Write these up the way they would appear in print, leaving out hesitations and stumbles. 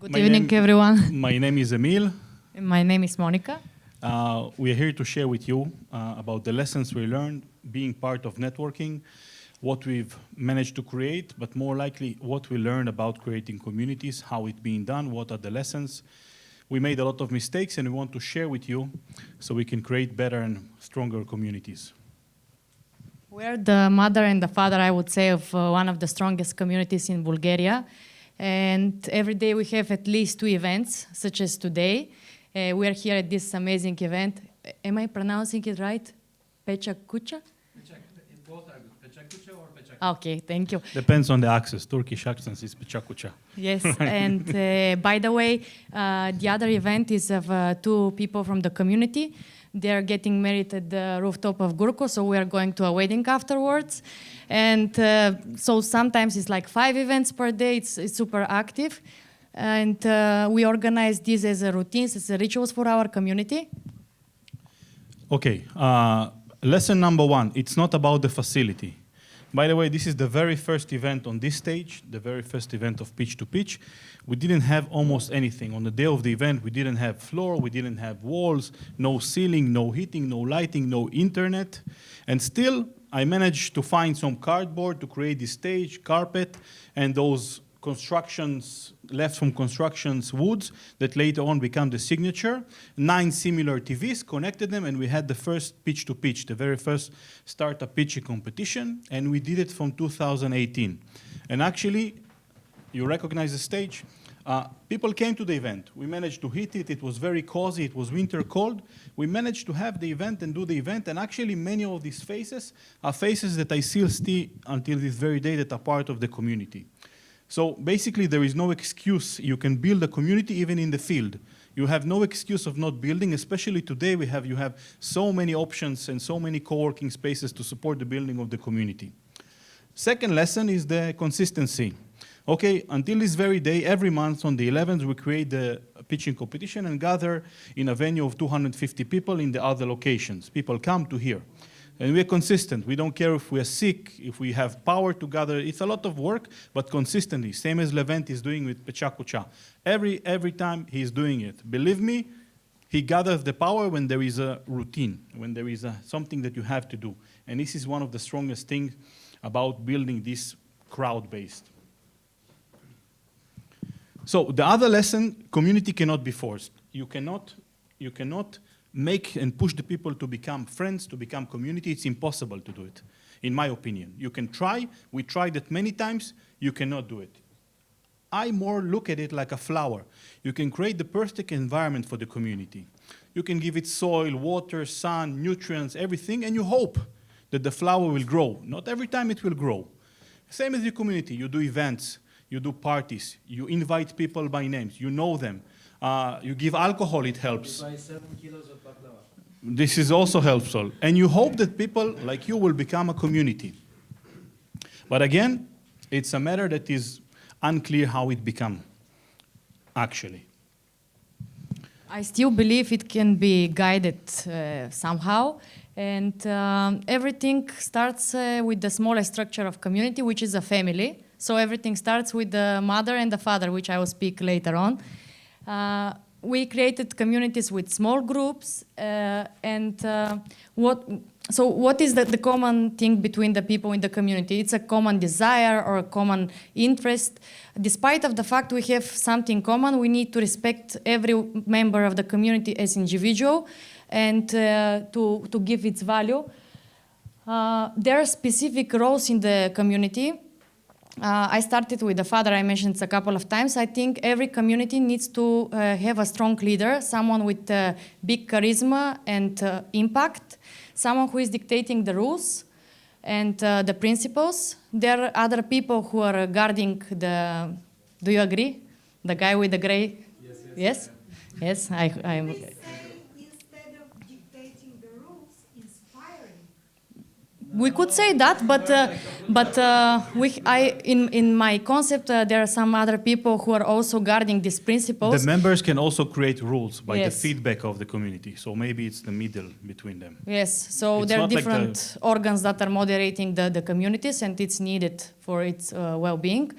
Good evening, everyone. My name is Emil. My name is Monika. We are here to share with you about the lessons we learned being part of networking, what we've managed to create, but more likely what we learned about creating communities, how it's being done, what are the lessons. We made a lot of mistakes and we want to share with you so we can create better and stronger communities. We're the mother and the father, I would say, of one of the strongest communities in Bulgaria. And every day we have at least 2 events, such as today. We are here at this amazing event. Am I pronouncing it right? Pechakucha? Both are good. Pechakucha or Pechakucha? Okay, thank you. Depends on the accent. Turkish accent is Pechakucha. Yes, and by the way, the other event is of 2 people from the community. They are getting married at the rooftop of Gurko, so we are going to a wedding afterwards. And so sometimes it's like 5 events per day. It's super active. And we organize this as a routines, as a rituals for our community. Okay, lesson number 1, it's not about the facility. By the way, this is the very first event on this stage, the very first event of Pitch to Pitch. We didn't have almost anything. On the day of the event, we didn't have floor, we didn't have walls, no ceiling, no heating, no lighting, no internet. And still, I managed to find some cardboard to create this stage, carpet, and those constructions, left from constructions woods that later on become the signature. 9 similar TVs, connected them, and we had the first Pitch to Pitch, the very first startup pitching competition, and we did it from 2018. And actually, you recognize the stage. People came to the event. We managed to hit it. It was very cozy. It was winter cold. We managed to have the event and do the event, and actually many of these faces are faces that I still see until this very day that are part of the community. So basically, there is no excuse. You can build a community even in the field. You have no excuse of not building, especially today you have so many options and so many co-working spaces to support the building of the community. Second lesson is the consistency. Okay, until this very day, every month on the 11th, we create the pitching competition and gather in a venue of 250 people in the other locations. People come to here. And we're consistent. We don't care if we're sick, if we have power to gather. It's a lot of work, but consistently. Same as Levent is doing with Pechakucha. Every time he's doing it. Believe me, he gathers the power when there is a routine, when there is something that you have to do. And this is one of the strongest things about building this crowd-based. So the other lesson, community cannot be forced. You cannot make and push the people to become friends, to become community. It's impossible to do it, in my opinion. You can try. We tried it many times. You cannot do it. I more look at it like a flower. You can create the perfect environment for the community. You can give it soil, water, sun, nutrients, everything, and you hope that the flower will grow. Not every time it will grow. Same as your community. You do events. You do parties. You invite people by names. You know them. You give alcohol, it helps. You buy 7 kilos of baklava. This is also helpful. And you hope that people like you will become a community. But again, it's a matter that is unclear how it become, actually. I still believe it can be guided somehow. And everything starts with the smallest structure of community, which is a family. So everything starts with the mother and the father, which I will speak later on. We created communities with small groups, what is the common thing between the people in the community? It's a common desire or a common interest. Despite of the fact we have something common, we need to respect every member of the community as individual and to give its value. There are specific roles in the community. I started with the father, I mentioned it a couple of times. I think every community needs to have a strong leader, someone with big charisma and impact, someone who is dictating the rules and the principles. There are other people who are guarding the, do you agree? The guy with the gray? Yes? Yes, I'm. They say instead of dictating the rules, inspiring. We could say that, in my concept, there are some other people who are also guarding these principles. The members can also create rules by Yes. the feedback of the community. So maybe it's the middle between them. Yes, so It's there are not like different organs that are moderating the communities, and it's needed for its well-being.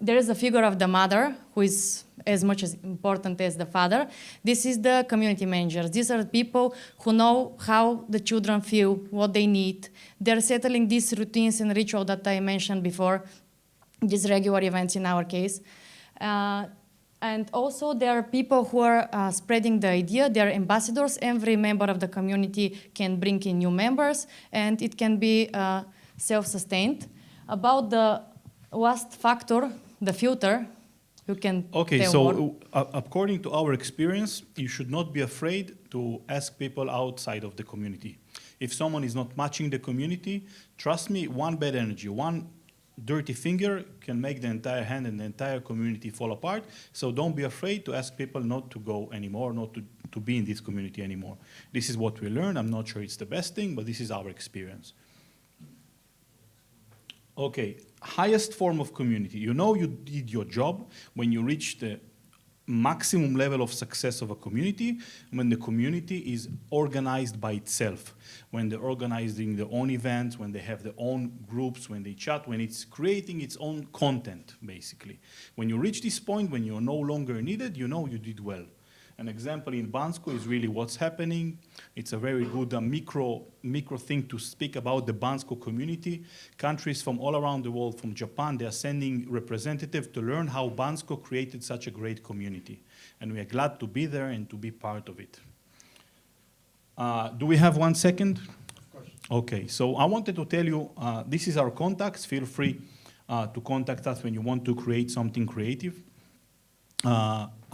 There is a figure of the mother who is as much as important as the father. This is the community managers. These are people who know how the children feel, what they need. They're settling these routines and rituals that I mentioned before, these regular events in our case. And also there are people who are spreading the idea. They're ambassadors. Every member of the community can bring in new members, and it can be self-sustained. About the last factor, the filter, you can Okay, tell so more. according to our experience, you should not be afraid to ask people outside of the community. If someone is not matching the community, trust me, one bad energy, one dirty finger can make the entire hand and the entire community fall apart. So don't be afraid to ask people not to go anymore, not to be in this community anymore. This is what we learned. I'm not sure it's the best thing, but this is our experience. Okay, highest form of community. You know you did your job when you reach the maximum level of success of a community, when the community is organized by itself, when they're organizing their own events, when they have their own groups, when they chat, when it's creating its own content, basically. When you reach this point, when you're no longer needed, you know you did well. An example in Bansko is really what's happening. It's a very good micro thing to speak about the Bansko community. Countries from all around the world, from Japan, they are sending representatives to learn how Bansko created such a great community. And we are glad to be there and to be part of it. Do we have 1 second? Of course. Okay, so I wanted to tell you, this is our contacts. Feel free to contact us when you want to create something creative.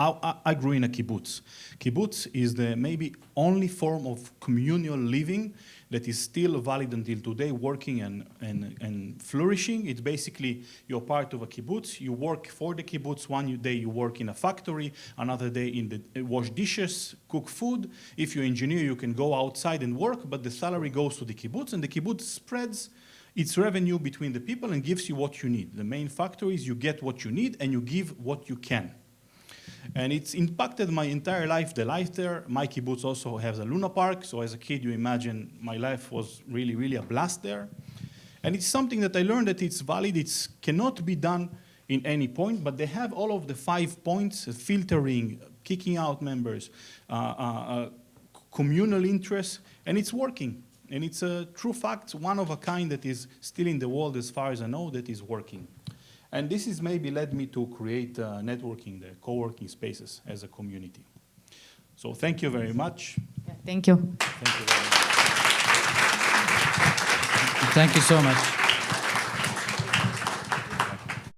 I grew in a kibbutz. Kibbutz is the maybe only form of communal living that is still valid until today, working and flourishing. It's basically you're part of a kibbutz. You work for the kibbutz. One day you work in a factory, another day in the wash dishes, cook food. If you're an engineer, you can go outside and work, but the salary goes to the kibbutz, and the kibbutz spreads its revenue between the people and gives you what you need. The main factor is you get what you need and you give what you can. And it's impacted my entire life, the life there. My kibbutz also has a Luna Park, so as a kid, you imagine my life was really, really a blast there. And it's something that I learned that it's valid, it cannot be done in any point, but they have all of the 5 points, filtering, kicking out members, communal interests, and it's working. And it's a true fact, one of a kind that is still in the world, as far as I know, that is working. And this has maybe led me to create networking, the co-working spaces as a community. So thank you very much. Yeah, thank you. Thank you very much. Thank you so much.